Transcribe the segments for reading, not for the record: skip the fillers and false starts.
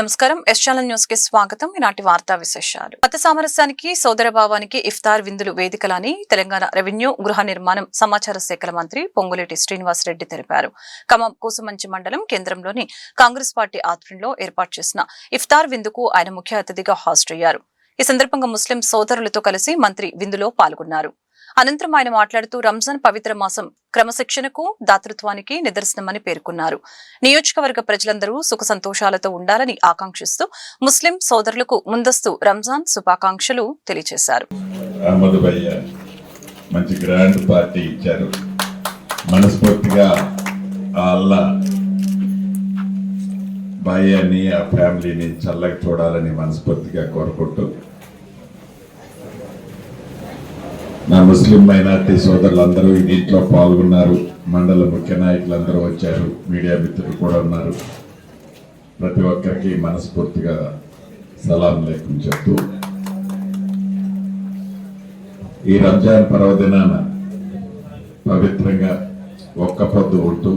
నమస్కారం. S channel news కి స్వాగతం. ఈనాటి వార్తా విశేషాలు. మత సామరస్యానికి సోదర భావానికి ఇఫ్తార్ విందులు వేదికలని తెలంగాణ రెవెన్యూ గృహ నిర్మాణం సమాచార శాఖల మంత్రి పొంగులేటి శ్రీనివాసరెడ్డి తెలిపారు. ఖమ్మం కూసుమంచి మండలం కేంద్రంలోని కాంగ్రెస్ పార్టీ ఆధ్వర్యంలో ఏర్పాటు చేసిన ఇఫ్తార్ విందుకు ఆయన ముఖ్య అతిథిగా హాజరయ్యారు. ఈ సందర్భంగా ముస్లిం సోదరులతో కలిసి మంత్రి విందులో పాల్గొన్నారు. అనంతరం ఆయన మాట్లాడుతూ రంజాన్ పవిత్ర మాసం క్రమశిక్షణకు దాతృత్వానికి నిదర్శనమని పేర్కొన్నారు. నియోజకవర్గ ప్రజలందరూ సుఖ సంతోషాలతో ఉండాలని ఆకాంక్షిస్తూ ముస్లిం సోదరులకు ముందస్తు రంజాన్ శుభాకాంక్షలు తెలియజేశారు. మంచి గ్రాండ్ పార్టీ ఇచ్చారు. మనస్ఫూర్తిగా భాయ్యాన్ని ఆ ఫ్యామిలీని చల్లగా చూడాలని మనస్ఫూర్తిగా కోరుకుంటూ నా ముస్లిం మైనార్టీ సోదరులందరూ దీంట్లో పాల్గొన్నారు. మండల ముఖ్య నాయకులందరూ వచ్చారు, మీడియా మిత్రులు కూడా ఉన్నారు. ప్రతి ఒక్కరికి మనస్ఫూర్తిగా సలాం లేకుం చెప్తూ ఈ రంజాన్ పర్వదినాన పవిత్రంగా ఒక్క పొద్దు ఉంటూ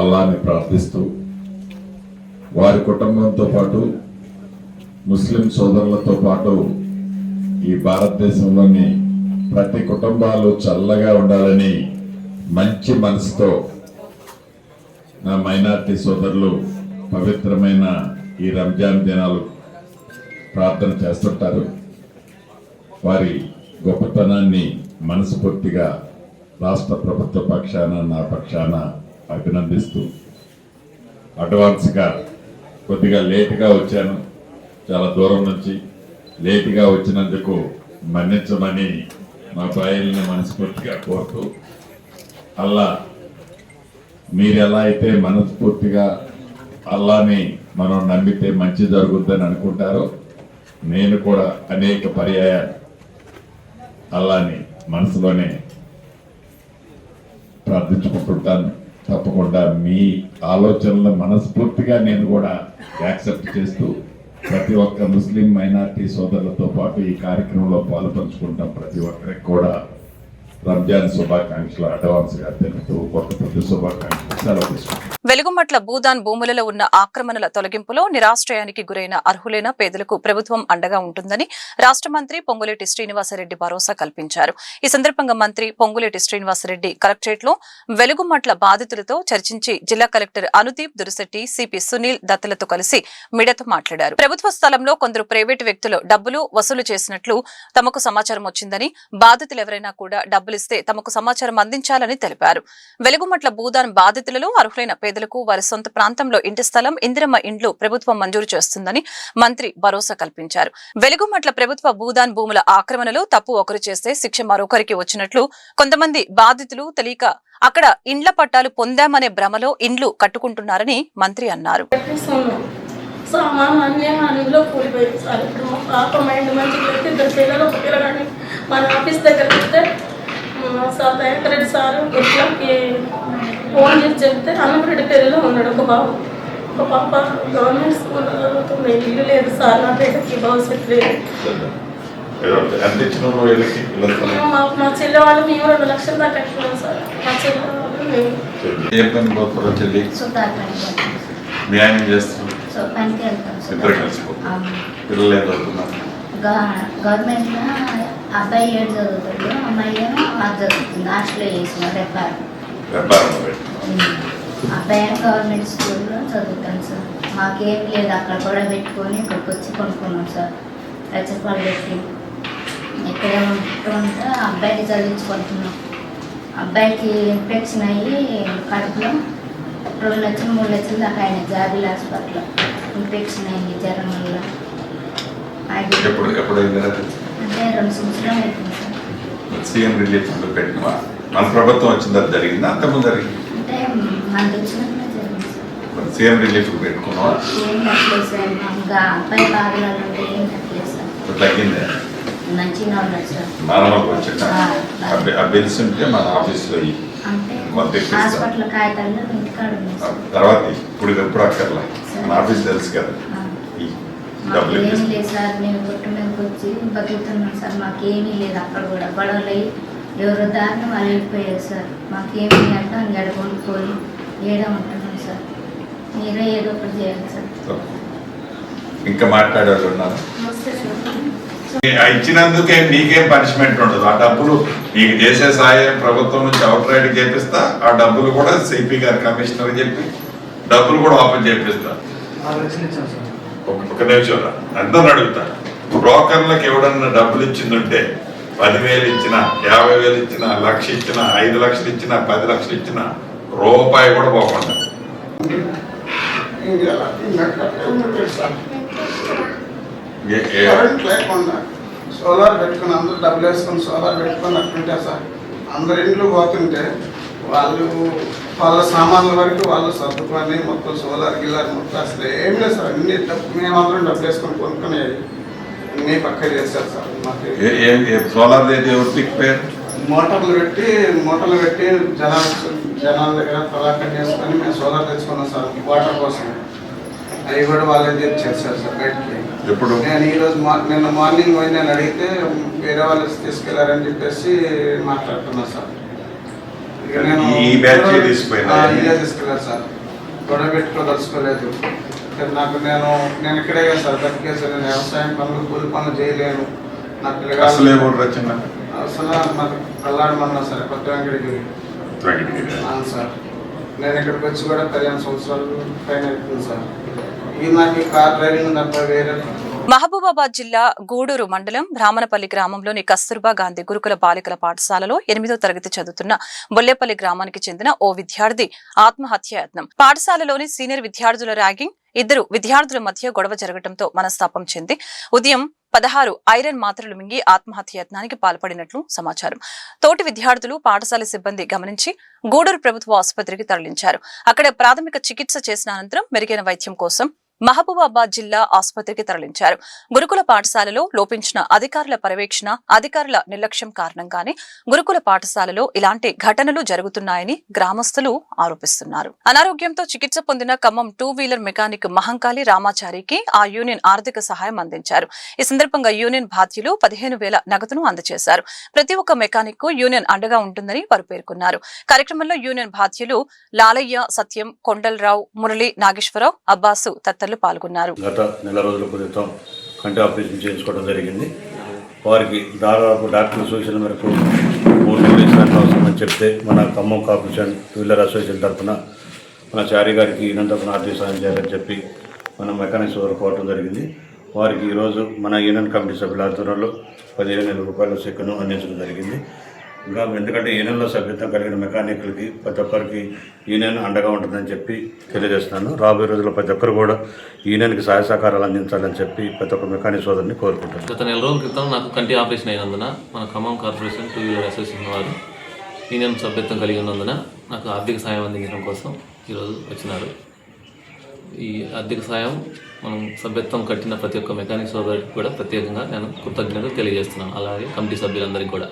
అల్లాహ్ని ప్రార్థిస్తూ వారి కుటుంబంతో పాటు ముస్లిం సోదరులతో పాటు ఈ భారతదేశంలోని ప్రతి కుటుంబాలు చల్లగా ఉండాలని మంచి మనసుతో నా మైనార్టీ సోదరులు పవిత్రమైన ఈ రంజాన్ దినాలు ప్రార్థన చేస్తుంటారు. వారి గొప్పతనాన్ని మనస్ఫూర్తిగా రాష్ట్ర ప్రభుత్వ పక్షాన నా పక్షాన అభినందిస్తూ అడ్వాన్స్గా కొద్దిగా లేటుగా వచ్చాను. చాలా దూరం నుంచి లేటుగా వచ్చినందుకు మన్నించమని మా భాయిల్ని మనస్ఫూర్తిగా కోరుతూ మీరు ఎలా అయితే మనస్ఫూర్తిగా అల్లాని మనం నమ్మితే మంచి జరుగుద్దని అనుకుంటారో నేను కూడా అనేక పర్యాయాలు అల్లాని మనసులోనే ప్రార్థించుకుంటుంటాను. తప్పకుండా మీ ఆలోచనలు మనస్ఫూర్తిగా నేను కూడా యాక్సెప్ట్ చేస్తూ ప్రతి ఒక్క ముస్లిం మైనార్టీ సోదరులతో పాటు ఈ కార్యక్రమంలో పాల్పంచుకుంటాం. ప్రతి ఒక్కరికి కూడా రంజాన్ శుభాకాంక్షలు అడ్వాన్స్ గా తెలుపుతూ కొత్త ప్రతి శుభాకాంక్షలు సెలవు తీసుకుంటాం. వెలుగుమట్ల భూదాన్ భూములలో ఉన్న ఆక్రమణల తొలగింపులో నిరాశ్రయానికి గురైన అర్హులైన పేదలకు ప్రభుత్వం అండగా ఉంటుందని రాష్ట్ర మంత్రి పొంగులేటి శ్రీనివాసరెడ్డి భరోసా కల్పించారు. ఈ సందర్భంగా మంత్రి పొంగులేటి శ్రీనివాసరెడ్డి కలెక్టరేట్ లో వెలుగుమట్ల బాధితులతో చర్చించి జిల్లా కలెక్టర్ అనుదీప్ దురిశెట్టి, సిపి సునీల్ దత్తలతో కలిసి మీడియాతో మాట్లాడారు. ప్రభుత్వ స్థలంలో కొందరు ప్రైవేటు వ్యక్తులు డబ్బులు వసూలు చేసినట్లు తమకు సమాచారం వచ్చిందని, బాధితులు ఎవరైనా కూడా డబ్బులిస్తే తమకు సమాచారం అందించాలని తెలిపారు. వెలుగుమట్ల భూదాన్ బాధితులలో అర్హులైన పేదలకు వారి సొంత ప్రాంతంలో ఇంటి స్థలం, ఇందిరమ్మ ఇండ్లు ప్రభుత్వం మంజూరు చేస్తుందని మంత్రి భరోసా కల్పించారు. వెలుగుమట్ల ప్రభుత్వ భూదాన్ భూముల ఆక్రమణలో తప్పు ఒకరు చేస్తే శిక్ష మరొకరికి వచ్చినట్లు కొంతమంది బాధితులు తెలియక అక్కడ ఇండ్ల పట్టాలు పొందామనే భ్రమలో ఇండ్లు కట్టుకుంటున్నారని మంత్రి అన్నారు. మన ఆఫీస్ దగ్గరికి వెళ్తే సార్ దయాకరెడ్డి సార్ ఇట్లాకి ఫోన్ చేసి చెప్తే అన్నపరెడ్డి పేరులో ఉన్నాడు ఒక బాబు. ఒక పాప గవర్నమెంట్ స్కూల్ చదువుతుంది. ఇల్లు లేదు సార్, నా పేరుకి భవిష్యత్ లేదు. మా చెల్లె వాళ్ళు మేము 2 లక్షలు దాకా కట్టుకున్నాం సార్. మా చెల్లె వాళ్ళు మేము గవర్నమెంట్ అబ్బాయి 7 చదువుతాడు, అమ్మాయి ఏమో 6 చదువుతుంది. హాస్టల్లో చేసిన అబ్బాయి గవర్నమెంట్ స్కూల్లో చదువుతాను సార్. మాకేం లేదు, అక్కడ కూడా పెట్టుకొని ఇక్కడికి వచ్చి కొనుక్కున్నాం సార్. రచపాలు పెట్టి ఇక్కడ ఉంటే అబ్బాయికి చదివించుకుంటున్నాం. అబ్బాయికి ఇన్ఫెక్షన్ అయ్యి కడుపులో 2 లక్షలు 3 లక్షలు దాకా ఆయన జాబిల్ హాస్పిటల్లో ఇన్ఫెక్షన్ అయింది జ్వరం వల్ల. అంటే 2 సంవత్సరాలు అవుతుంది సార్. CM relief పెట్టినవా? మన ప్రభుత్వం వచ్చిందా జరిగిందా? అంతకుముందు జరిగింది అంటే మనకి వచ్చినట్లే జరిగింది సార్. సీఎం రిలీఫ్ పెట్టుకున్నావా? ఏం కట్టలేదు సార్. ఇంకా అబ్బాయి బాధలు ఉంటే ఏం కట్టలేదు సార్. తగ్గిందే? మంచిగా ఉన్నాడు సార్. నార్మల్గా వచ్చాక ఆ బిల్స్ ఉంటే మన ఆఫీస్లో అంటే హాస్పిటల్ కాగితాల్లో ఇంటికాడ ఉంది సార్. తర్వాత ఇప్పుడు ఎప్పుడు అక్కర్లా, మన ఆఫీస్ తెలుసు కదా. మాకేమీ లేదు సార్, మేము కొట్టు మీదకి వచ్చి బతుకుతున్నాం సార్. మాకేమీ లేదు. అక్కడ కూడా గొడవలు అయ్యి ఎవరో దారిని వాళ్ళు వెళ్ళిపోయారు సార్. మాకేమీ అంటే ఎడ కొనుక్కొని ఏడా ఉంటున్నాం సార్. మీరే ఏదో ఒకటి చేయాలి సార్. ఇంకా మాట్లాడేవాళ్ళు ఉన్నారు? నమస్తే సార్. ఇచ్చినందుకే నీకేం పనిష్మెంట్ ఉండదు. ఆ డబ్బులు నీకు చేసే సాయం ప్రభుత్వం నుంచి అవుట్ రైట్ చేపిస్తా, ఆ డబ్బులు కూడా సిపి గారు కమిషనర్ చెప్పి డబ్బులు కూడా ఓపెన్ చేపిస్తా. ఒక నిమిషం అందరూ అడుగుతా, బ్రోకర్లకు ఎవడన్నా డబ్బులు ఇచ్చిందంటే 10,000 ఇచ్చినా, 50,000 ఇచ్చినా, 1,00,000 ఇచ్చినా, 5 లక్షలు ఇచ్చినా, 10 లక్షలు ఇచ్చినా రూపాయి కూడా పోకుండా కరెంట్ లేకుండా సోలార్ పెట్టుకుని అందరూ డబ్బులు వేసుకొని సోలార్ పెట్టుకొని అట్టుంటే సార్ అందరు ఇంట్లో పోతుంటే వాళ్ళ సామాన్ల వరకు వాళ్ళు సర్దుకొని మొత్తం సోలార్ గిల్లార్ మొత్తం అసలు ఏం లేదు సార్. అన్ని మేమందరం డబ్బులు వేసుకొని కొనుక్కొని అన్నీ పక్క చేస్తారు సార్. మాకు సోలార్ పేరు మోటార్లు పెట్టి జనాల దగ్గర తలాఖం చేసుకొని మేము సోలార్ తెచ్చుకున్నాం సార్ వాటర్ కోసం. అవి కూడా వాళ్ళే చేశారు సార్ బయటికి. ఎప్పుడు నేను ఈరోజు నిన్న మార్నింగ్ పోయి నేను అడిగితే వేరే వాళ్ళు తీసుకెళ్లారని చెప్పేసి మాట్లాడుతున్నా సార్. ఇక నేను ఇదే తీసుకెళ్ళారు సార్. గొడవ పెట్టుకోదలుచుకోలేదు. నేను ఇక్కడే కదా సార్ బతికేసి నేను వ్యవసాయం పనులు కూలి పనులు చేయలేను. నా పిల్లలు అసలు మాకు కల్లాడమన్నా సార్ కొత్త వెంకటగిరి సార్. నేను ఇక్కడికి వచ్చి కూడా 15 సంవత్సరాలు పైన అవుతుంది సార్. ఇది నాకు కార్ డ్రైవింగ్ తప్ప వేరే. మహబూబాబాద్ జిల్లా గూడూరు మండలం బ్రాహ్మణపల్లి గ్రామంలోని కస్తూర్బా గాంధీ గురుకుల బాలికల పాఠశాలలో 8వ తరగతి చదువుతున్న బొల్లేపల్లి గ్రామానికి చెందిన ఓ విద్యార్థి ఆత్మహత్యాయత్నం. పాఠశాలలోని సీనియర్ విద్యార్థుల ర్యాగింగ్, 2 విద్యార్థుల మధ్య గొడవ జరగడంతో మనస్తాపం చెంది ఉదయం 16 ఐరన్ మాత్రలు మింగి ఆత్మహత్యాయత్నానికి పాల్పడినట్లు సమాచారం. తోటి విద్యార్థులు పాఠశాల సిబ్బంది గమనించి గూడూరు ప్రభుత్వ ఆసుపత్రికి తరలించారు. అక్కడ ప్రాథమిక చికిత్స చేసిన అనంతరం మెరుగైన వైద్యం కోసం మహబూబాబాద్ జిల్లా ఆసుపత్రికి తరలించారు. గురుకుల పాఠశాలలో లోపించిన అధికారుల పర్యవేక్షణ, అధికారుల నిర్లక్ష్యం కారణంగానే గురుకుల పాఠశాలలో ఇలాంటి ఘటనలు జరుగుతున్నాయని గ్రామస్తులు ఆరోపిస్తున్నారు. అనారోగ్యంతో చికిత్స పొందిన ఖమ్మం 2 వీలర్ మెకానిక్ మహంకాళి రామాచారికి ఆ యూనియన్ ఆర్థిక సహాయం అందించారు. ఈ సందర్భంగా యూనియన్ బాధ్యులు 15,000 నగదును అందజేశారు. ప్రతి ఒక్క మెకానిక్ కు యూనియన్ అండగా ఉంటుందని వారు పేర్కొన్నారు. కార్యక్రమంలో యూనియన్ బాధ్యులు లాలయ్య, సత్యం, కొండలరావు, మురళి, నాగేశ్వరరావు, అబ్బాసు తదితరులు పాల్గొన్నారు. గత నెల రోజుల క్రితం కంటి ఆపరేషన్ చేయించుకోవడం జరిగింది. వారికి దాదాపు డాక్టర్ల సూచన మేరకు 3 డేస్ అవసరమని చెప్తే మన ఖమ్మం కార్పొరేషన్ 2 వీలర్ అసోసియేషన్ తరఫున మన చారి గారికి ఈయన తరఫున ఆర్థిక సాయం చేయాలని చెప్పి మనం మెకానిక్స్ కోరడం జరిగింది. వారికి ఈరోజు మన యూనియన్ కమిటీ సభ్యుల ఆధ్వర్యంలో 15,000 రూపాయల చెక్కును అందించడం జరిగింది. ఇంకా ఎందుకంటే యూనియన్లో సభ్యత్వం కలిగిన మెకానిక్లకి ప్రతి ఒక్కరికి యూనియన్ అండగా ఉంటుందని చెప్పి తెలియజేస్తున్నాను. రాబోయే రోజుల్లో ప్రతి ఒక్కరు కూడా యూనియన్కి సహాయ సహకారాలు అందించాలని చెప్పి ప్రతి ఒక్క మెకానిక్ సోదరుని కోరుకుంటున్నాను. గత నెల రోజుల క్రితం నాకు కంటి ఆపరేషన్ అయినందున మన ఖమ్మం కార్పొరేషన్ 2 వీలర్ అసోసియేషన్ వారు యూనియన్ సభ్యత్వం కలిగి ఉన్నందున నాకు ఆర్థిక సాయం అందించడం కోసం ఈరోజు వచ్చినారు. ఈ ఆర్థిక సాయం మనం సభ్యత్వం కట్టిన ప్రతి ఒక్క మెకానిక్ సోదరుడికి కూడా ప్రత్యేకంగా నేను కృతజ్ఞతలు తెలియజేస్తున్నాను. అలాగే కమిటీ సభ్యులందరికీ కూడా.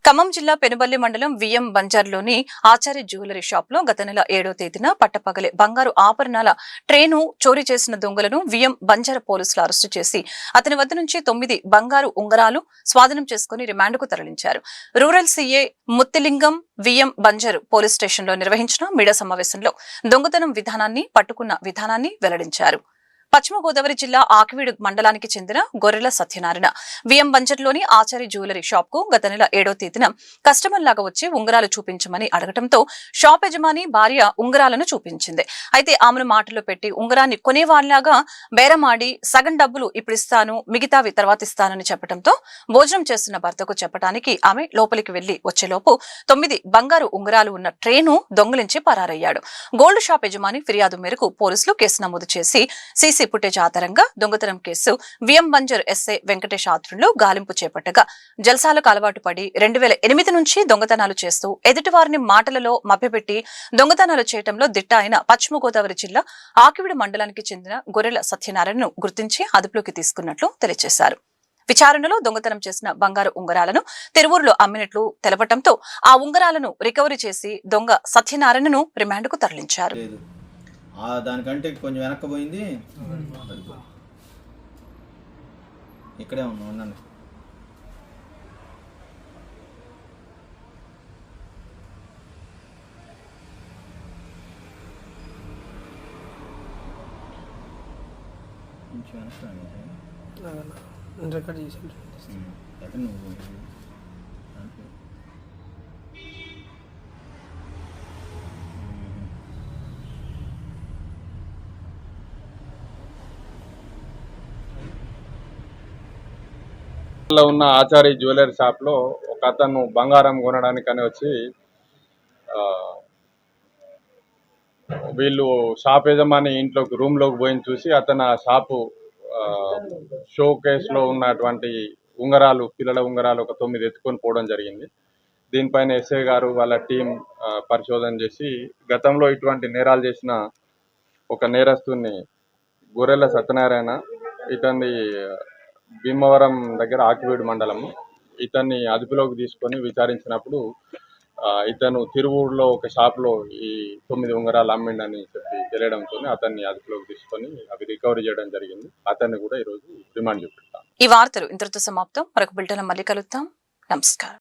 ఖమ్మం జిల్లా పెనుబల్లి మండలం విఎం బంజార్లోని ఆచార్య జ్యువెలరీ షాప్ లో గత నెల 7వ తేదీన పట్టపగలే బంగారు ఆభరణాల ట్రేను చోరీ చేసిన దొంగలను విఎం బంజారా పోలీసులు అరెస్టు చేసి అతని వద్ద నుంచి 9 బంగారు ఉంగరాలు స్వాధీనం చేసుకుని రిమాండ్కు తరలించారు. రూరల్ సీఏ ముత్తిలింగం విఎం బంజారు పోలీస్ స్టేషన్లో నిర్వహించిన మీడియా సమావేశంలో దొంగతనం విధానాన్ని, పట్టుకున్న విధానాన్ని వెల్లడించారు. పశ్చిమ గోదావరి జిల్లా ఆకివీడు మండలానికి చెందిన గొర్రెల సత్యనారాయణ విఎం బంజర్లోని ఆచార్య జ్యువెలరీ షాప్ కు గత నెల 7వ తేదీన కస్టమర్ లాగా వచ్చి ఉంగరాలు చూపించమని అడగటంతో షాప్ యజమాని భార్య ఉంగరాలను చూపించింది. అయితే ఆమెను మాటలో పెట్టి ఉంగరాన్ని కొనేవారిలాగా బేరమాడి సగం డబ్బులు ఇప్పుడు ఇస్తాను, మిగతావి తర్వాత ఇస్తానని చెప్పడంతో భోజనం చేస్తున్న భర్తకు చెప్పడానికి ఆమె లోపలికి వెళ్లి వచ్చేలోపు 9 బంగారు ఉంగరాలు ఉన్న ట్రేను దొంగిలించి పరారయ్యాడు. గోల్డ్ షాప్ యజమాని ఫిర్యాదు మేరకు పోలీసులు కేసు నమోదు చేసి సీసీ ఫుటేజ్ ఆధారంగా దొంగతనం case VM Banjar SI Venkatesh ఆధ్వర్యంలో గాలింపు చేపట్టగా జల్సాలకు అలవాటు పడి 2008 నుంచి దొంగతనాలు చేస్తూ ఎదుటివారిని మాటలలో మభ్యపెట్టి దొంగతనాలు చేయడంలో దిట్ట అయిన పశ్చిమ గోదావరి జిల్లా ఆకివీడు మండలానికి చెందిన గొర్రెల సత్యనారాయణను గుర్తించి అదుపులోకి తీసుకున్నట్లు తెలియజేశారు. విచారణలో దొంగతనం చేసిన బంగారు ఉంగరాలను తిరువూరులో అమ్మినట్లు తెలపడంతో ఆ ఉంగరాలను రికవరీ చేసి దొంగ సత్యనారాయణను రిమాండ్కు తరలించారు. దానికంటే కొంచెం వెనక్కపోయింది. ఇక్కడే ఉన్నాను. కొంచెం వెనక్కి రండి. రికార్డ్ చేసి ఎక్కడ నువ్వు దాంట్లో. లో ఉన్న ఆచారి జ్యువెలరీ షాప్ లో ఒక అతను బంగారం కొనడానికని వచ్చి వీళ్ళు షాప్ యజమాని ఇంట్లోకి రూమ్ లోకి పోయి చూసి అతను ఆ షాపు షో కేస్ లో ఉన్నటువంటి ఉంగరాలు, పిల్లల ఉంగరాలు ఒక 9 ఎత్తుకొని పోవడం జరిగింది. దీనిపైన ఎస్ఐ గారు వాళ్ళ టీం పరిశోధన చేసి గతంలో ఇటువంటి నేరాలు చేసిన ఒక నేరస్తుని గొర్రెల సత్యనారాయణ, ఇతన్ని భీమవరం దగ్గర ఆకివీడు మండలము, ఇతన్ని అదుపులోకి తీసుకొని విచారించినప్పుడు ఇతను తిరువూరులో ఒక షాప్లో ఈ 9 ఉంగరాలు అమ్మిండని చెప్పి తెలియడంతో అతన్ని అదుపులోకి తీసుకొని అవి రికవరీ చేయడం జరిగింది. అతన్ని కూడా ఈరోజు రిమాండ్ చూపెడతాం. ఈ వార్తలు ఇంతటితో సమాప్తం. మరొక బులెటిన్లో మళ్ళీ కలుద్దాం. నమస్కారం.